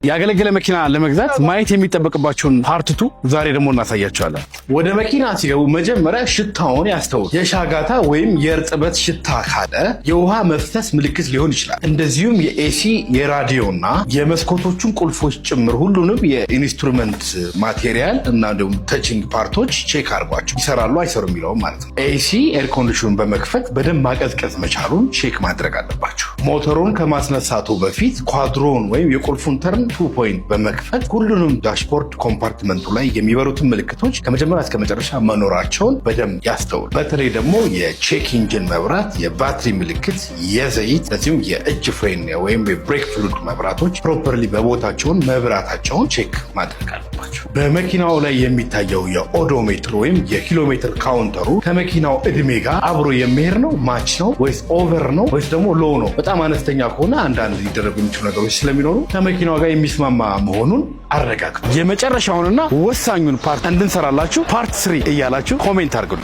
ያገለገለ መኪና ለመግዛት ማየት የሚጠበቅባቸውን ፓርትቱ ዛሬ ደግሞ እናሳያቸዋለን። ወደ መኪና ሲገቡ መጀመሪያ ሽታውን ያስተውሉ። የሻጋታ ወይም የእርጥበት ሽታ ካለ የውሃ መፍሰስ ምልክት ሊሆን ይችላል። እንደዚሁም የኤሲ የራዲዮና የመስኮቶቹን ቁልፎች ጭምር ሁሉንም የኢንስትሩመንት ማቴሪያል እና ደግሞ ተቺንግ ፓርቶች ቼክ አድርጓቸው ይሰራሉ አይሰሩ የሚለውም ማለት ነው። ኤሲ ኤር ኮንዲሽኑን በመክፈት በደንብ ማቀዝቀዝ መቻሉን ቼክ ማድረግ አለባቸው። ሞተሩን ከማስነሳቱ በፊት ኳድሮን ወይም የቁልፉን ተርን 2 ፖይንት በመክፈት ሁሉንም ዳሽቦርድ ኮምፓርትመንቱ ላይ የሚበሩትን ምልክቶች ከመጀመሪያ እስከ መጨረሻ መኖራቸውን በደንብ ያስተውል። በተለይ ደግሞ የቼክ ኢንጂን መብራት፣ የባትሪ ምልክት፣ የዘይት እንደዚሁም የእጅ ፍሬን ወይም የብሬክ ፍሉድ መብራቶች ፕሮፐርሊ በቦታቸውን መብራታቸውን ቼክ ማድረግ አለባቸው። በመኪናው ላይ የሚታየው የኦዶሜትር ወይም የኪሎ ሜትር ካውንተሩ ከመኪናው እድሜ ጋር አብሮ የሚሄድ ነው፣ ማች ነው ወይስ ኦቨር ነው ወይስ ደግሞ ሎ ነው? በጣም አነስተኛ ከሆነ አንዳንድ ሊደረጉ የሚችሉ ነገሮች ስለሚኖሩ ከመኪናው ጋር የሚስማማ መሆኑን አረጋግጡ። የመጨረሻውንና ወሳኙን ፓርት እንድንሰራላችሁ ፓርት 3 እያላችሁ ኮሜንት አድርጉልን።